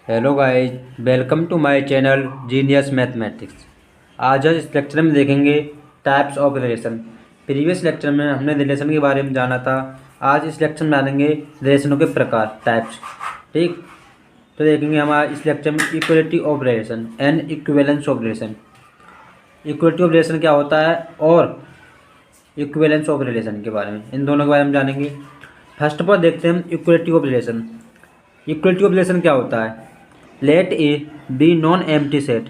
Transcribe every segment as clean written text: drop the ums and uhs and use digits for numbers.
Hello guys, welcome to my channel genius mathematics. आज हम इस लेक्चर में देखेंगे types of relation. Previous lecture में हमने रिलेशन के बारे में जाना था। आज इस लेक्चर में जानेंगे रिलेशनों के प्रकार, टाइप्स। ठीक, तो देखेंगे हमारा इस लेक्चर में equality of relation and equivalence of relation. Equality of relation क्या होता है और इक्विवेलेंस ऑफ रिलेशन के बारे में, इन दोनों के बारे में जानेंगे। फर्स्ट ऑफ ऑल देखते हैं हम equality of relation. Equality of relation क्या होता है? Let A be non empty set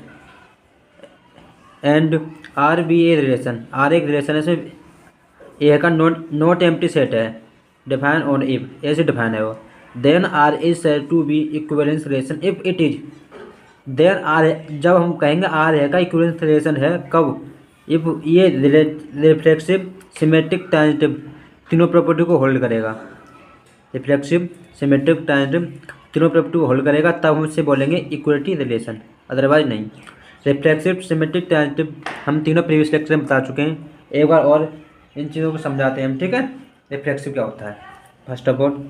and R be a relation. R एक रिलेशन है, सिर्फ ए का नॉट एम्प्टी सेट है, डिफाइन ऑन इफ, ऐसे डिफाइन है वो। Then R is said to be equivalence relation if it is. Then R, जब हम कहेंगे आर है का इक्विवेलेंस रिलेशन है, कब? इफ ये रिफ्लेक्सिव, सिमेट्रिक, ट्रांजिटिव तीनों प्रॉपर्टी को होल्ड करेगा। रिफ्लेक्सिव, सिमेट्रिक, ट्रांजिटिव तीनों प्रॉपर्टी को होल्ड करेगा, तब हम इससे बोलेंगे इक्वलिटी रिलेशन, अदरवाइज नहीं। रिफ्लेक्सिव, सिमेट्रिक, ट्रांजिटिव हम तीनों प्रीवियस लेक्चर में बता चुके हैं। एक बार और इन चीज़ों को समझाते हैं हम, ठीक है। रिफ्लेक्सिव क्या होता है? फर्स्ट ऑफ ऑल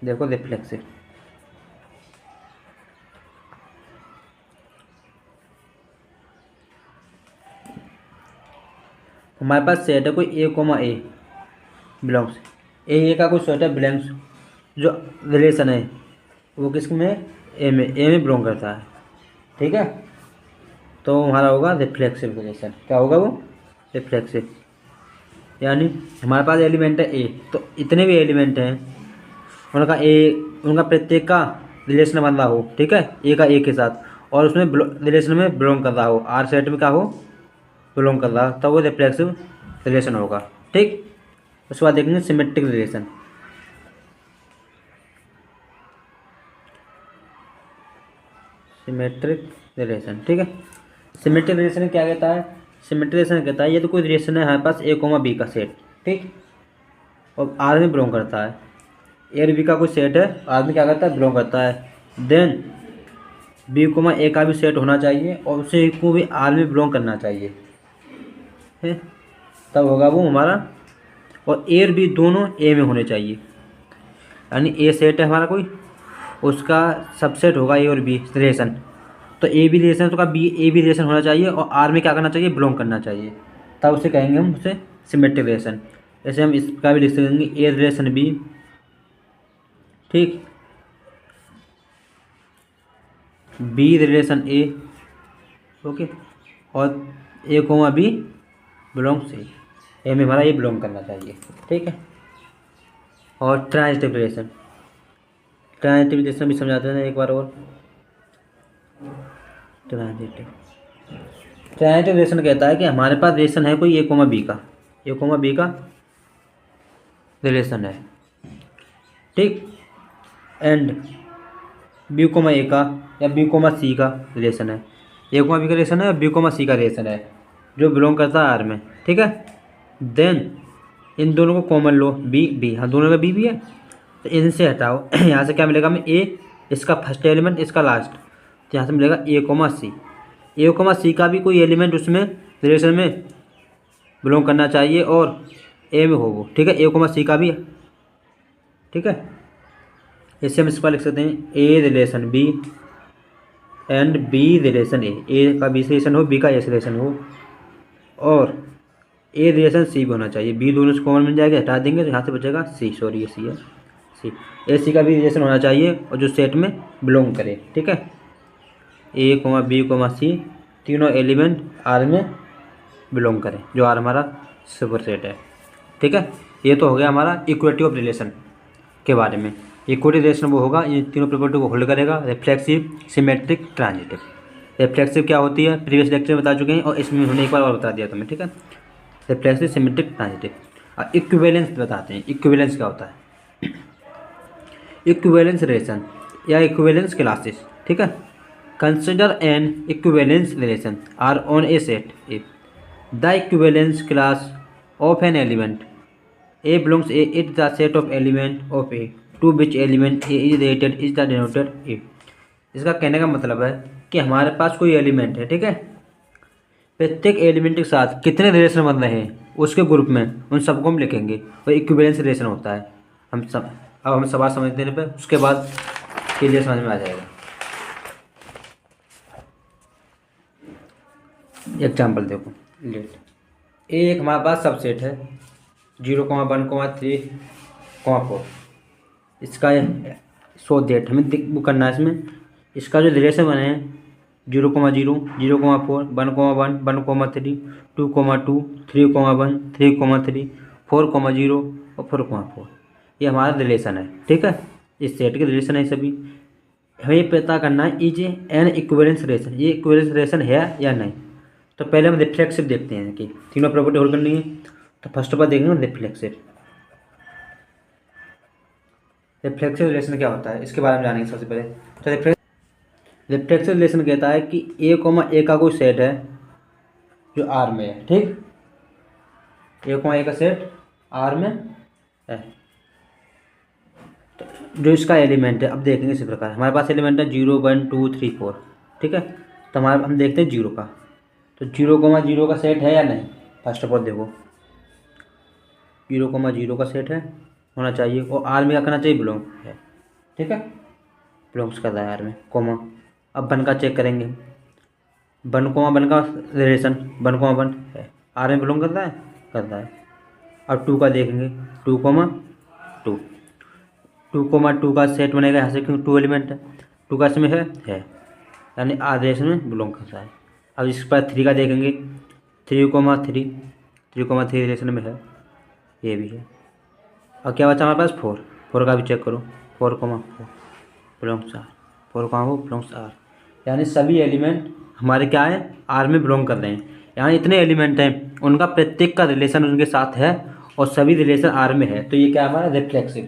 देखो रिफ्लेक्सिव। हमारे पास सेट है कोई ए कोमा ए बिलोंग्स, ए का कोई सेट है बिलोंग्स, जो रिलेशन है वो किस में? ए में, ए में बिलोंग करता है, ठीक है। तो हमारा होगा रिफ्लेक्सिव रिलेशन। क्या होगा वो? रिफ्लेक्सिव। यानी हमारे पास एलिमेंट है ए, तो इतने भी एलिमेंट हैं उनका उनका प्रत्येक का रिलेशन बन रहा हो, ठीक है, ए का ए के साथ, और उसमें रिलेशन में बिलोंग कर रहा हो, आर सेट में क्या हो? बिलोंग कर रहा हो, तब वो रिफ्लेक्सिव रिलेशन होगा, ठीक। उसके बाद देखेंगे सिमेट्रिक रिलेशन। सिमेट्रिक रिलेशन, ठीक है। सिमेट्रिक रिलेशन क्या कहता है? सिमेट्रिक रिलेशन कहता है ये तो कोई रिलेशन है हमारे पास ए कोमा बी का सेट, ठीक, और आर में बिलोंग करता है। ए और बी का कोई सेट है, आर में क्या करता है? बिलोंग करता है। देन बी कोमा ए का भी सेट होना चाहिए और उसे को भी आर में बिलोंग करना चाहिए, है, तब होगा वो हमारा। और ए और बी दोनों ए में होने चाहिए, यानी ए सेट है हमारा कोई, उसका सबसेट होगा ए और बी रिलेशन, तो ए भी रिलेशन है तो का बी ए भी रिलेशन होना चाहिए और आर में क्या करना चाहिए? बिलोंग करना चाहिए, तब उसे कहेंगे हम उसे सिमेट्रिक रिलेशन। जैसे हम इसका भी लिख सकेंगे ए रिलेशन बी, ठीक, बी रिलेशन ए, ओके, और ए कोमा बी बिलोंग्स ए में हमारा ये बिलोंग करना चाहिए, ठीक है। और ट्रांजिटिव रिलेशन, ट्रांजिटिव रिलेशन भी समझाते हैं एक बार और। ट्रांजिटिव ट्रांजिटिव रिलेशन कहता है कि हमारे पास रिलेशन है कोई ए कोमा बी का, ए कोमा बी का रिलेशन है, ठीक, एंड बी कोमा ए का या बी कोमा सी का रिलेशन है। ए कोमा बी का रिलेशन है और बी कोमा सी का रिलेशन है जो बिलोंग करता है आर में, ठीक है। देन इन दोनों को कॉमन लो, बी बी, हाँ दोनों का बी भी है, तो इनसे हटाओ यहाँ से क्या मिलेगा हमें? ए, इसका फर्स्ट एलिमेंट, इसका लास्ट, तो यहाँ से मिलेगा ए कोमा सी। ए कोमा सी का भी कोई एलिमेंट उसमें रिलेशन में बिलोंग करना चाहिए और ए में हो वो, ठीक है, ए कोमा सी का भी, ठीक है। इससे हम इसका लिख सकते हैं A relation B and B relation A का बी से रिलेशन हो, बी का ए से रिलेशन हो, और ए रिलेशन सी भी होना चाहिए। बी दोनों से कॉमन मिल जाएगा, हटा देंगे तो यहाँ से बचेगा सी, सॉरी ये सी है, सी। ए सी का भी रिलेशन होना चाहिए और जो सेट में बिलोंग करे, ठीक है। ए कोमा बी कोमा सी तीनों एलिमेंट आर में बिलोंग करें, जो आर हमारा सुपर सेट है, ठीक है। ये तो हो गया हमारा इक्वलिटी ऑफ रिलेशन के बारे में। इक्वलिटी रिलेशन वो होगा ये तीनों प्रॉपर्टी को होल्ड करेगा, रिफ्लेक्सिव, सिमेट्रिक, ट्रांजिटिव। रिफ्लेक्सिव क्या होती है प्रीवियस लेक्चर में बता चुके हैं और इसमें हमने एक बार और बता दिया तुम्हें, ठीक है। Reflexive, symmetric, transitive. और इक्विवेलेंस बताते हैं, इक्विवेलेंस क्या होता है? इक्विवेलेंस रिलेशन या इक्विवेलेंस क्लासेस, ठीक है। Consider an equivalence relation R on a set A, the equivalence class of an element a belongs a, it the set of element of A to which element a is related is the denoted a. इसका कहने का मतलब है कि हमारे पास कोई element है, ठीक है, प्रत्येक एलिमेंट के साथ कितने रिलेशन बन रहे हैं उसके ग्रुप में, उन सबको हम लिखेंगे, और इक्विवेलेंस रिलेशन होता है। हम सब अब हम सवाल समझते हैं पे, उसके बाद क्लियर समझ में आ जाएगा। एग्जाम्पल देखो, लेट एक हमारे पास सबसेट है 0,1,3,4। इसका शो डेट हमें वो करना है। इसमें इसका जो रिलेशन बने हैं 0,0, 0,4, 1,1, 1,3, 2,2, 3,1, 3,3, 4,0 और 4,4, ये हमारा रिलेशन है। ठीक है, इस सेट के रिलेशन है सभी। हमें ये पता करना है इज एन इक्विवेलेंस रिलेशन, ये इक्विवेलेंस रिलेशन है या नहीं। तो पहले हम रिफ्लेक्सिव देखते हैं कि तीनों प्रॉपर्टी होल्ड करनी है। तो फर्स्ट ऑफ ऑल देखेंगे रिफ्लेक्सिव। रिफ्लेक्सिव रिलेशन क्या होता है इसके बारे में जानेंगे सबसे पहले। तो रिफ्लेक्सिव रिलेशन कहता है कि ए का कोई सेट है जो आर में है। ठीक, ए का सेट आर में है, तो जो इसका एलिमेंट है अब देखेंगे इसी प्रकार। हमारे पास एलिमेंट है 0, 1, 2, 3, 4। ठीक है, तो हमारे हम देखते हैं 0 का। तो 0,0 का सेट है या नहीं। फर्स्ट ऑफ ऑल देखो 0,0 का सेट है, होना चाहिए, और आर में क्या करना चाहिए, बिलोंग है। ठीक है, बिलोंग्स कर रहा है आर में, कोमा। अब 1 का चेक करेंगे, 1,1 का रिलेशन 1,1 है, आर में बिलोंग कर रहा है। अब 2 का देखेंगे 2,2, 2,2 का सेट बनेगा यहाँ से, क्योंकि 2 एलिमेंट है, 2 का इसमें है यानी आर रिलेशन में बिलोंग कर रहा है। अब इस पर 3 का देखेंगे 3,3 रिलेशन में है, ये भी है। और क्या बचा हमारे पास 4 का भी चेक करो, 4,4 बिलोंग्स आर, 4,4 बिलोंग्स आर, यानी सभी एलिमेंट हमारे क्या है, आर में बिलोंग कर रहे हैं। यानी इतने एलिमेंट हैं उनका प्रत्येक का रिलेशन उनके साथ है और सभी रिलेशन आर में है। तो ये क्या हमारा रिफ्लेक्सिव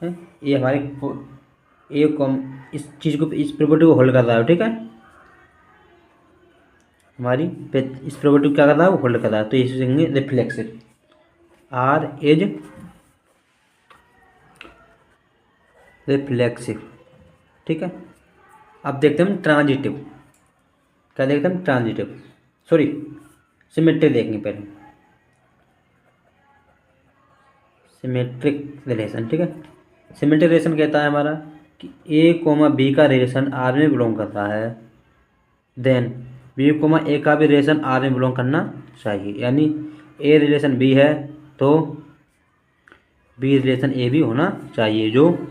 है, ये हमारे इस चीज़ को, इस प्रॉपर्टी को होल्ड कर रहा है। ठीक है, हमारी इस प्रॉपर्टी को क्या कर रहा है, वो होल्ड कर रहा है। तो इसे देखेंगे रिफ्लेक्सिव, आर इज रिफ्लेक्सिव। ठीक है, अब देखते हैं ट्रांजिटिव। क्या देखते हैं, ट्रांजिटिव, सॉरी सिमेट्रिक देखेंगे पहले, सिमेट्रिक रिलेशन। ठीक है, सिमेट्रिक रिलेशन कहता है हमारा कि A, B का रिलेशन आर में बिलोंग करता है, देन B, A का भी रिलेशन आर में बिलोंग करना चाहिए। यानी A रिलेशन B है तो B रिलेशन A भी होना चाहिए, जो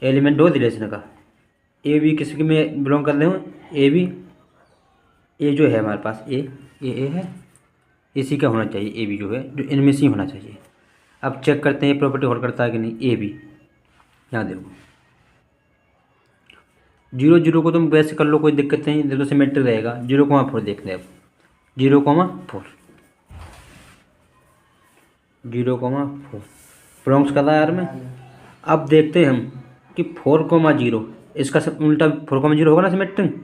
एलिमेंट हो रिलेशन का। A B किसी में बिलोंग कर रहे हो, A B, A जो है हमारे पास A है, इसी का होना चाहिए A B जो है, जो इनमें से ही होना चाहिए। अब चेक करते हैं ये प्रॉपर्टी होल्ड करता है कि नहीं। A B, यहाँ देखो 0,0 को तुम वैसे कर लो, कोई दिक्कत नहीं, देखो सिमेट्रिक रहेगा। 0,4 देख रहे हैं अब, 0,4 बिलोंग्स कर रहा है यार में। अब देखते हैं हम कि 4,0, इसका सब उल्टा 4,0 होगा ना सिमेट्रिक,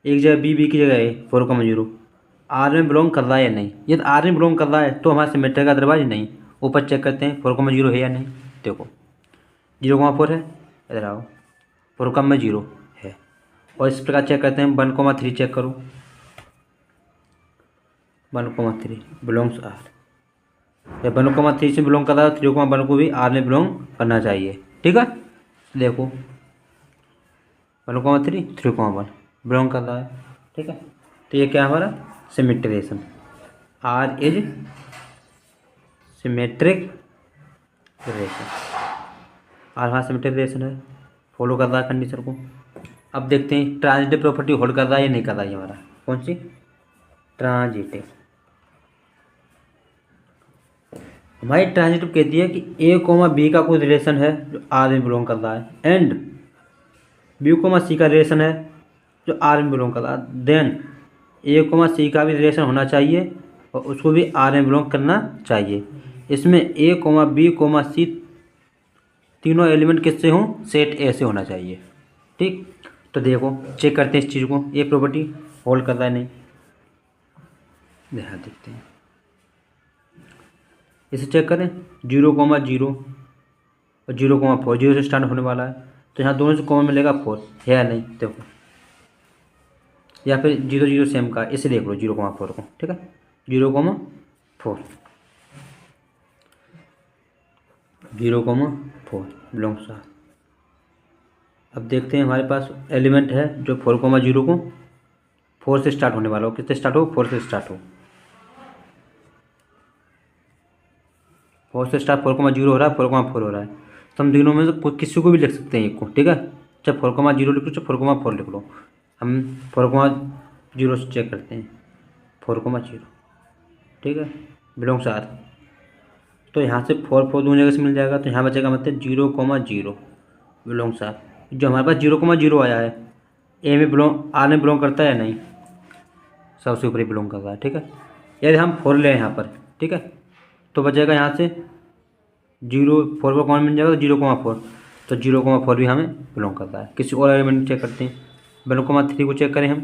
एक जगह बी की जगह है 4,0, आर में बिलोंग कर रहा है या नहीं। यदि आर में बिलोंग कर रहा है तो हमारा सिमेट्रिक का, अदरवाइज नहीं। ऊपर चेक करते हैं 4,0 है या नहीं। देखो 0,4 है, इधर आओ 4,0 है। और इस प्रकार चेक करते हैं 1,3 चेक करो, 1,3 बिलोंग्स आर, या 1,3 से बिलोंग कर रहा है 3,1 को भी आर में बिलोंग करना चाहिए। ठीक है, देखो 1,3, 3,1 बिलोंग कर रहा है। ठीक है, तो ये क्या है हमारा symmetric relation, R is symmetric relation, R हमारा सिमेट्रिक रिलेशन है, फॉलो कर रहा है कंडीशन को। अब देखते हैं ट्रांजिटिव प्रॉपर्टी होल्ड कर रहा है या नहीं कर रहा है हमारा। कौन सी, ट्रांजिटिव। हमारी ट्रांजिटिव कहती है कि A, B का कोई रिलेशन है जो आर में बिलोंग कर रहा है, एंड B, C का रिलेशन है जो आर में बिलोंग कर रहा है, देन A, C का भी रिलेशन होना चाहिए और उसको भी आर में बिलोंग करना चाहिए। इसमें A, B, C तीनों एलिमेंट किससे हों, सेट ए से होना चाहिए। ठीक, तो देखो चेक करते हैं इस चीज़ को, ये प्रॉपर्टी होल्ड कर रहा है नहीं, ध्यान देखते हैं, इसे चेक करें 0,0 और 0,4, 0 से स्टार्ट होने वाला है, तो यहाँ दोनों से कॉमन मिलेगा 4, है या नहीं देखो, या फिर 0,0 सेम का, इसे देख लो 0,4 को। ठीक है, 0,4 बिलोंग्स आर, अब देखते हैं हमारे पास एलिमेंट है जो 4,0 को 4 से स्टार्ट होने वाला हो। किससे स्टार्ट हो? 4 से स्टार्ट हो। 4 से स्टार्ट 4,0 हो रहा है, 4,4 हो रहा है। तो हम तीनों में से कोई किसी को भी लिख सकते हैं एक को, ठीक है। चाहे 4,0 लिख लो, चाहे 4,4 लिख लो। हम 4,0 से चेक करते हैं। 4,0 ठीक है, बिलोंग्स आर। तो यहाँ से 4 दोनों जगह से मिल जाएगा, तो यहाँ बचेगा मतलब 0,0 बिलोंग्स आर। जो हमारे पास 0,0 आया है, ए में बिलोंग, आर में बिलोंग करता है या नहीं? सबसे ऊपर ही बिलोंग कर रहा है, ठीक है। यदि हम 4 लें यहाँ पर, ठीक है, तो बचेगा यहाँ से 4 पर कौन मिल जाएगा? तो 0,4। तो 0,4 भी हमें बिलोंग करता है। किसी और एलिमेंट चेक करते हैं। 1,3 को चेक करें हम,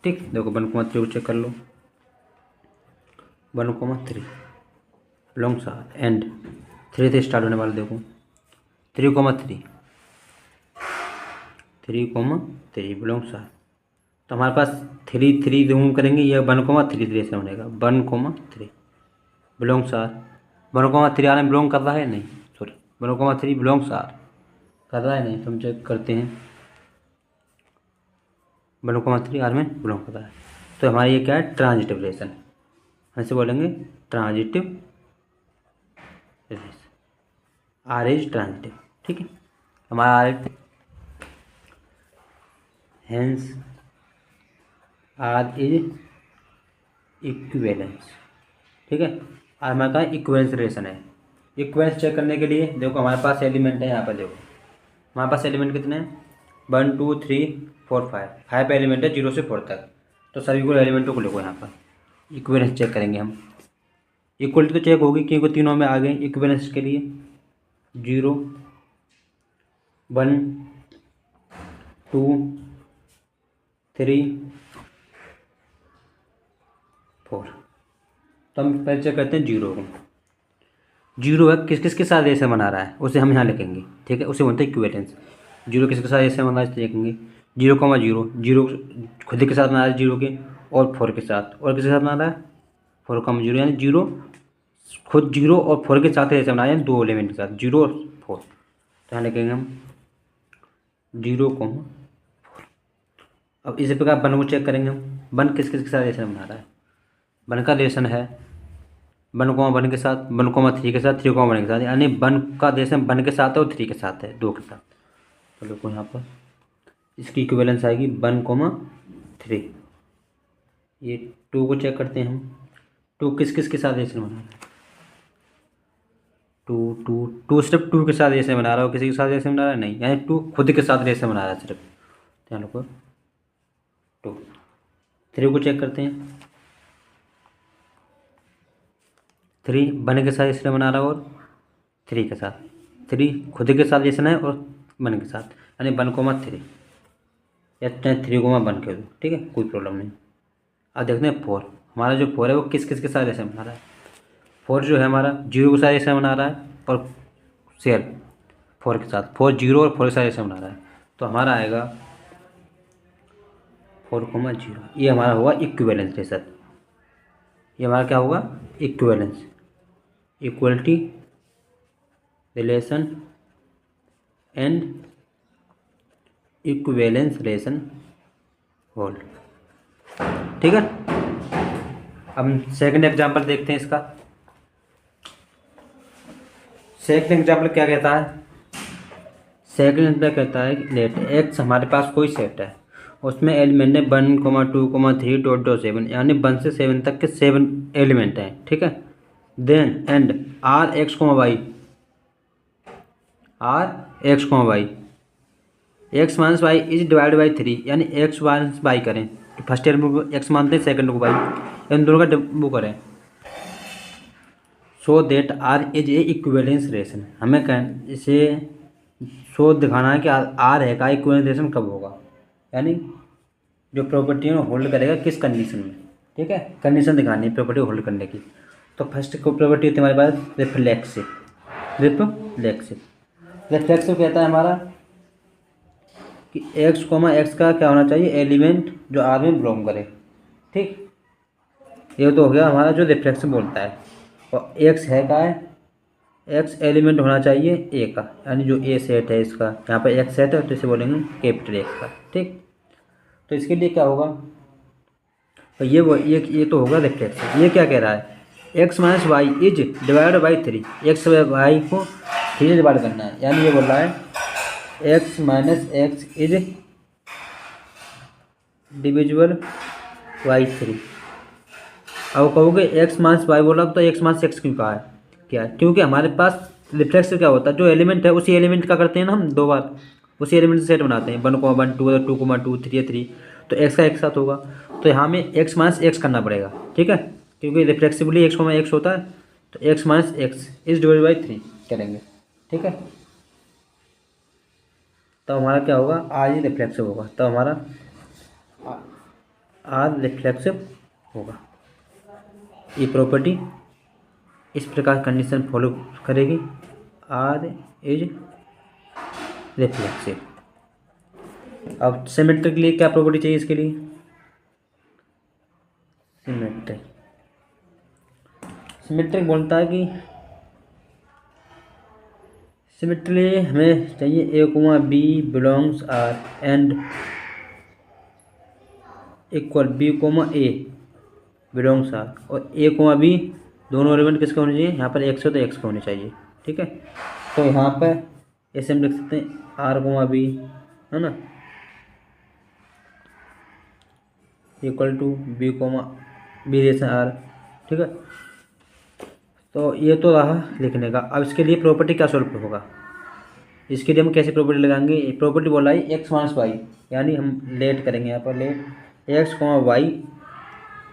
ठीक। देखो 1,3 को चेक कर लो। 1,3 बिलोंग्स आर एंड 3 से स्टार्ट होने वाला, देखो 3,3 3,3 बिलोंग्स आर। तो हमारे पास 3 रिमूव करेंगे, यह 1,3 से बनेगा। 1,3 बिलोंग्स आर। 1,3 आर में बिलोंग कर रहा है नहीं, सॉरी 1,3 बिलोंग्स आर कर रहा है नहीं, तो हम चेक करते हैं। 1,3 आर में बिलोंग कर रहा है। तो हमारा ये क्या है? Transitive relation. ऐसे बोलेंगे transitive relation, R is transitive, ठीक है। हमारा R hence R is equivalence, ठीक है। आर हमारा का इक्विवेलेंस रिलेशन है। इक्विवेलेंस चेक करने के लिए देखो हमारे पास एलिमेंट है, यहाँ पर देखो हमारे पास एलिमेंट कितने हैं? 1 2 3 4 5 एलिमेंट है 0 से 4 तक। तो सभी को एलिमेंटों को लिखो यहाँ पर। इक्विवेलेंस चेक करेंगे हम। इक्वलिटी तो चेक होगी क्योंकि तीनों में आ गए इक्विवेलेंस के लिए। 0 1 2 3 4। तो हम पहले चेक करते हैं 0 को। 0 है किस किस के साथ ऐसे बना रहा है, उसे हम यहाँ लिखेंगे, ठीक है। उसे बोलते हैं इक्विवेलेंस। 0 किसके साथ ऐसे बना रहा है देखेंगे। 0,0 0 खुद के साथ बना रहा है 0 के, और 4 के साथ। और किसके साथ बना रहा है? 4,0 यानी 0 खुद 0 और 4 के साथ ऐसे बनाया है, 2 एलिमेंट के साथ 0 और 4। तो यहाँ लिखेंगे हम 0,4। अब इसी प्रकार 1 को चेक करेंगे हम। 1 किस किस के साथ ऐसे बना रहा है? 1 का रिलेशन है 1,1 के साथ, 1,3 के साथ, 3,1 के साथ। यानी 1 का रिलेशन 1 के साथ है और 3 के साथ है, 2 के साथ। तो देखो यहाँ पर इसकी इक्विवेलेंस आएगी 1,3। ये 2 को चेक करते हैं हम। 2 किस किस के साथ रिलेशन बना रहा है? 2 सिर्फ 2 के साथ रिलेशन बना रहा है, और किसी के साथ रिलेशन बना रहा है नहीं, यानी 2 खुद के साथ रिलेशन बना रहा है सिर्फ। ध्यान रखो 2। 3 को चेक करते हैं। 3 1 के साथ रिलेशन बना रहा है और 3 के साथ। 3 खुद के साथ रिलेशन है और 1 के साथ, यानी 1,3 या 3,1 के दो, ठीक है, कोई प्रॉब्लम नहीं। अब देखते हैं 4। हमारा जो 4 है वो किस किस के साथ रिलेशन बना रहा है? 4 जो है हमारा 0 के साथ रिलेशन बना रहा है, और शेयर 4 के साथ। 4 0 और 4 के साथ रिलेशन बना रहा है। तो हमारा आएगा 4,0। ये हमारा होगा इक्विवेलेंस रिलेशन। ये हमारा क्या होगा? Equivalence, equality relation and equivalence relation hold, ठीक है। अब हम सेकंड एग्जांपल देखते हैं इसका। सेकंड एग्जांपल क्या कहता है? सेकंड एग्जांपल कहता है लेट एक्स, हमारे पास कोई सेट है, उसमें एलिमेंट है 1, 2, 3 .7, यानी 1 से 7 तक के 7 एलिमेंट हैं, ठीक है। Then and R x y, x minus y is divide by 3, यानी एक्स माइनस वाई करें। फर्स्ट एलिमेंट को एक्स मानते हैं, सेकंड को वाई, इन दोनों का वो करें। So that R is a equivalence relation. हमें कह इसे शो दिखाना है कि आर है का इक्विवेलेंस रिलेशन कब होगा, यानी जो प्रॉपर्टी है होल्ड करेगा किस कंडीशन में, ठीक है। कंडीशन दिखानी है प्रॉपर्टी होल्ड करने की। तो फर्स्ट को प्रॉपर्टी होती है हमारे पास रिफ्लेक्सिव। रिफ्लेक्सिव कहता है हमारा कि एक्स का क्या होना चाहिए? एलिमेंट जो आर में बिलोंग करे, ठीक। ये तो हो गया हमारा जो रिफ्लेक्सिव बोलता है। और एक्स है का है एक्स एलिमेंट होना चाहिए ए का, यानी जो ए सेट है इसका, यहाँ पर एक्स सेट है तो इसे बोलेंगे कैपिटल एक्स का। ठीक, तो इसके लिए क्या होगा, तो ये तो होगा रिफ्लेक्स। ये क्या कह रहा है, x minus y is divide by 3, x y को 3 से डिवाइड करना है, यानी ये बोल रहा है x minus x is divisible by 3। अब कहोगे एक्स माइनस वाई बोला तो एक्स माइनस एक्स क्यों कहा है, क्या है, क्योंकि हमारे पास रिफ्लेक्स क्या होता है, जो एलिमेंट है उसी एलिमेंट का करते हैं ना हम 2 बार, उसी एलिमेंट से सेट बनाते हैं 1, 2, 2, 2, 3, 3, तो एक्स का एक साथ होगा, तो यहाँ में एक्स माइनस एक्स करना पड़ेगा। ठीक है, क्योंकि रिफ्लेक्सिवली एक्स एक्स होता है, तो x minus x is divide by 3 करेंगे। ठीक है, तो हमारा क्या होगा, आर ही रिफ्लेक्सिव होगा, तो हमारा आर रिफ्लेक्सिव होगा। ये प्रॉपर्टी इस प्रकार कंडीशन फॉलो करेगी, आर इज रिफ्लेक्सिव। अब सिमेट्रिक के लिए क्या प्रॉपर्टी चाहिए, इसके लिए सिमेट्रिक बोलता है कि सिमेट्री हमें चाहिए a comma b belongs R and equal b comma a belongs R, और ए कोमा बी दोनों एलिमेंट किसके होने चाहिए, यहाँ पर एक्स हो तो एक्स के होने चाहिए। ठीक है, तो यहाँ पर ऐसे हम लिख सकते हैं आर कोमा बी, है ना, equal to B comma B relation R. ठीक है, तो ये तो रहा लिखने का। अब इसके लिए प्रॉपर्टी क्या स्वरूप होगा, इसके लिए हम कैसे प्रॉपर्टी लगाएंगे, प्रॉपर्टी बोला है एक्स माइनस वाई, यानी हम लेट करेंगे यहाँ पर, let x comma y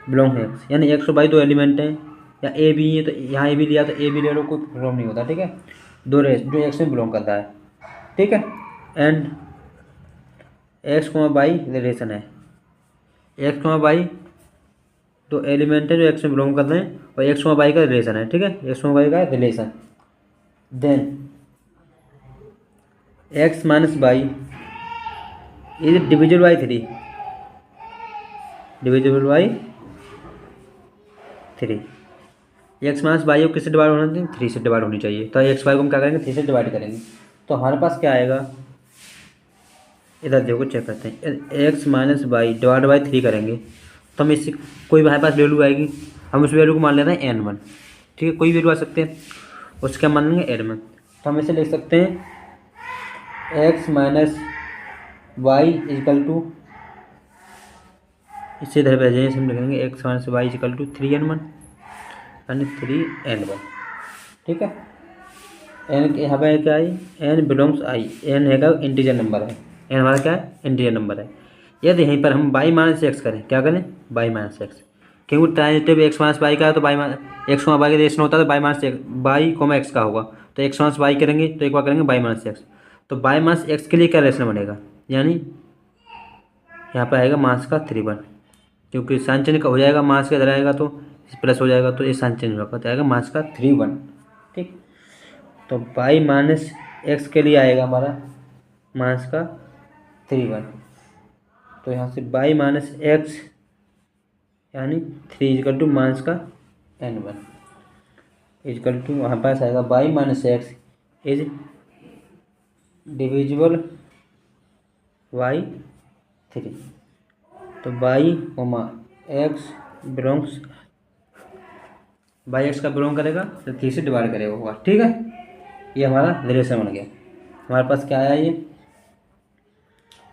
belong X, यानी एक्स और वाई 2 एलिमेंट हैं, या ए बी है तो यहाँ ए बी लिया तो ए बी ले लो, कोई प्रॉब्लम नहीं होता। ठीक है, 2 रेस जो एक्स में बिलोंग करता है। ठीक है, and x comma y relation है, एक्स कोमा वाई 2 एलिमेंट है जो एक्स में बिलोंग कर रहे हैं, और एक्स कोमा वाई का रिलेशन है। ठीक है, एक्स कोमा वाई का relation, then x minus y is divisible by 3, divisible by 3। X minus y को किससे डिवाइड होना चाहिए, 3 से डिवाइड होनी चाहिए, तो एक्स वाई को हम क्या करेंगे, 3 से डिवाइड करेंगे, तो हमारे पास क्या आएगा, इधर देखो चेक करते हैं, x minus y divide by 3 करेंगे तो हम इससे कोई हमारे पास वैल्यू आएगी, हम उस वैल्यू को मान लेते हैं n1। ठीक है, कोई वैल्यू आ सकते हैं, उसके हम मान लेंगे n1, तो हम इसे लिख सकते हैं x minus y is equal to, इसे इधर भेजेंगे, हम लिखेंगे x minus y is equal to 3n1, यानी 3n1। ठीक है, एन यहाँ पर क्या है, एन बिलोंग्स आई, एन है का इंटीजर नंबर है, एन हमारा क्या है, इंटीजर नंबर है। यदि यहीं पर हम बाई माइनस एक्स करें, क्या करें, बाई माइनस एक्स, क्योंकि ट्रांजिटिव एक्स माइनस वाई का है, तो बाई एक्स कोमा वाई का रिलेशन होता है, तो y minus x y comma x का होगा, तो एक्स माइनस वाई करेंगे तो एक बार करेंगे बाई माइनस एक्स, तो बाई माइनस एक्स के लिए क्या रिलेशन बनेगा, यानी यहाँ पर आएगा माइनस का 3/1, क्योंकि साइन चेंज का हो जाएगा, माइनस का इधर आएगा तो प्लस हो जाएगा, तो ये साइन चेंज होगा, तो आएगा माइनस का 3/1। ठीक, तो बाई माइनस एक्स के लिए आएगा हमारा माइनस का 3/1, तो यहाँ से बाई माइनस एक्स यानी 3 इजकल टू माइनस का n1 इजकल टू, वहाँ पास आएगा y minus x is divisible by 3, तो y comma x belongs, y x का बिलोंग करेगा तो 3 से डिवाइड करेगा होगा। ठीक है, ये हमारा रिलेशन बन गया। हमारे पास क्या आया, ये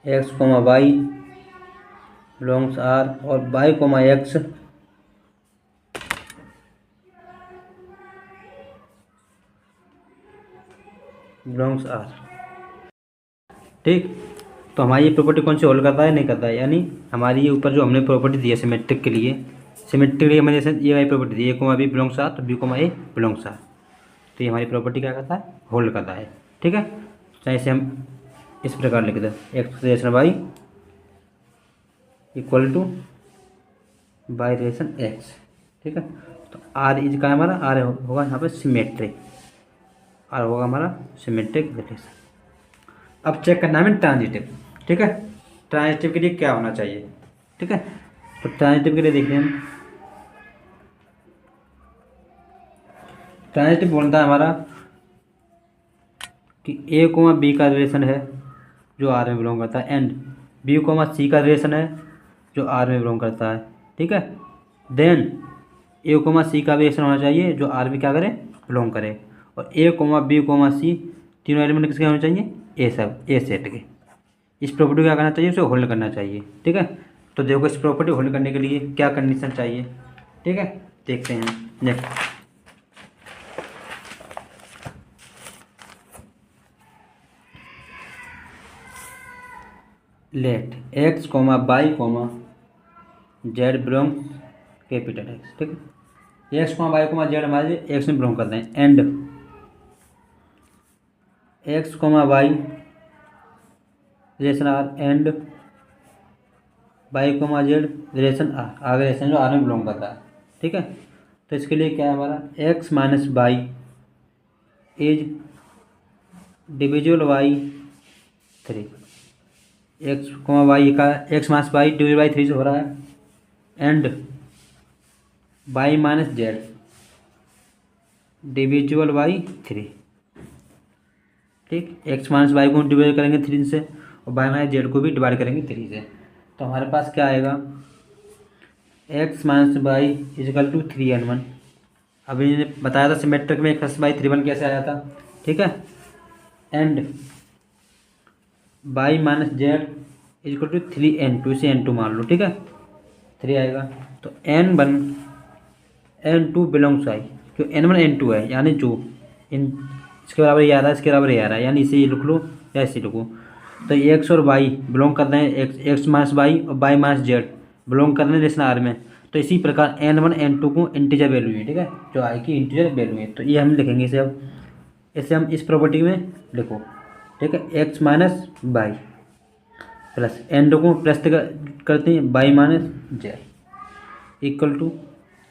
x comma y belongs R, और y comma x belongs R. ठीक, तो हमारी ये प्रॉपर्टी कौन सी होल्ड करता है, नहीं करता है, यानी हमारी ये ऊपर जो हमने प्रॉपर्टी दी है सिमेट्रिक के लिए, सिमेट्रिक के लिए हमें जैसे ये वाली प्रॉपर्टी दी, a comma b belongs R, तो b comma a belongs R, तो ये हमारी प्रॉपर्टी क्या करता है, होल्ड करता है। ठीक है, चाहे इसे हम इस प्रकार लिख दें, x relation y equal to y relation x. ठीक है, तो आर इज का हमारा, आर होगा यहाँ पे सिमेट्रिक, आर होगा हमारा सिमेट्रिक रिलेशन। अब चेक करना है ट्रांजिटिव। ठीक है, ट्रांजिटिव के लिए क्या होना चाहिए। ठीक है, तो ट्रांजिटिव के लिए देखते हैं हम, ट्रांजिटिव बोलता है हमारा कि ए कोमा बी का रिलेशन है जो आर में बिलोंग करता है, एंड बी कोमा सी का रिलेशन है जो आर में बिलोंग करता है, ठीक है। देन ए कोमा सी का भी रिलेशन होना चाहिए जो आर में क्या करे, बिलोंग करे। और a comma B comma C तीनों एलिमेंट किसके होने चाहिए, ए सेट के। इस प्रॉपर्टी को क्या करना चाहिए, उसे होल्ड करना चाहिए, ठीक है। तो देखो इस प्रॉपर्टी होल्ड करने के लिए क्या कंडीशन चाहिए, ठीक है, देखते हैं next. Let x comma y comma z belongs capital X, ठीक है। X comma y comma z हमारे एक्स में बिलोंग करते हैं, and x comma y relation R and y comma z relation R, आगे रिलेशन जो आर में belong करता है, ठीक है। तो इसके लिए क्या है हमारा, x minus y is divisible by 3। X comma y का x minus y divisible by 3 से हो रहा है, and y minus z divisible by 3, ठीक। एक्स माइनस बाई को डिवाइड करेंगे 3 से और बाई माइनस जेड को भी डिवाइड करेंगे 3 से। तो हमारे पास क्या आएगा, x minus y is equal to 3n1। अभी मैंने बताया था सिमेट्रिक में एक्स बाई 3 कैसे आया था, ठीक है। And y minus z is equal to 3n2, इसे n2 मान लो, ठीक है, 3 आएगा। तो n2 बिलोंग्स आई, जो n1 n2 है, यानी जो इन इसके बराबर ये आ रहा है, इसके बराबर ये आ रहा है, यानी इसे ये लिख लो या इसे लिखो। तो एक्स और वाई बिलोंग कर रहे हैं, एक्स माइनस वाई और वाई माइनस जेड बिलोंग कर रहे हैं रिलेशन आर में। तो इसी प्रकार n1 n2 को इंटीजर वैल्यू है, ठीक है, जो आई की इंटीजर वैल्यू है। तो ये हम लिखेंगे इसे, अब इसे हम इस प्रॉपर्टी में लिखो, ठीक है। X minus y plus n2 को प्लस करते हैं y minus z equal to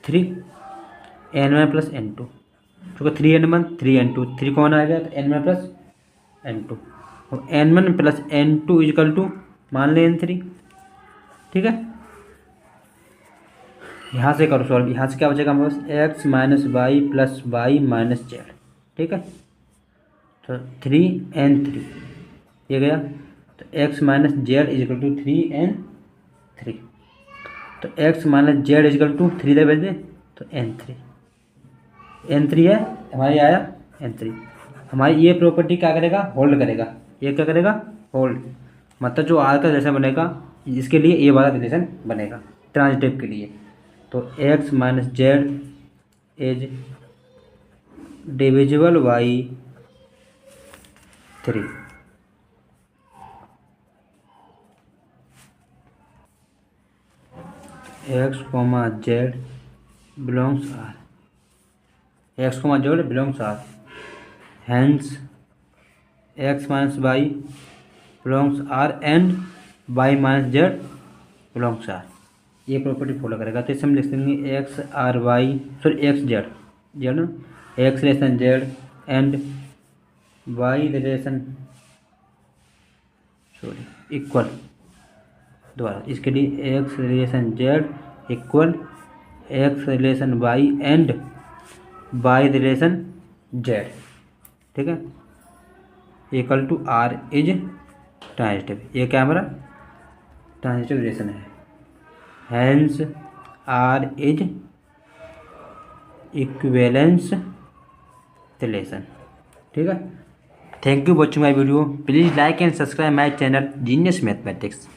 3n1 plus n2, क्योंकि 3n1 3n2 3 कौन आ गया, तो n1 प्लस n2 और n1 plus n2 is equal to मान लें n3, ठीक है। यहाँ से करो सॉल्व, यहाँ से क्या बचेगा हमारे पास, x minus y plus y minus z, ठीक है। तो 3n3 ये गया, तो x minus z is equal to 3n3। तो x minus z is equal to 3 दे भेज दे, तो n3 है हमारे आया n3। हमारी ये प्रॉपर्टी क्या करेगा, होल्ड करेगा, ये क्या करेगा, होल्ड, मतलब जो आर का रिलेशन बनेगा इसके लिए ये वाला रिलेशन बनेगा ट्रांजिटिव के लिए। तो x minus z is divisible by 3, x comma z belongs R, x comma z belongs R, hence x minus y belongs R and y minus z belongs R. ये प्रॉपर्टी फॉलो करेगा। तो इसे हम लिख देंगे x R y sorry x z z ना, x relation z and y relation sorry equal, दोबारा इसके लिए x relation z equal x relation y and y relation z, ठीक है, equal to R is transitive. ये क्या हमारा transitive relation है, hence R is equivalence relation, ठीक है। Thank you watching my video, please like and subscribe my channel genius mathematics.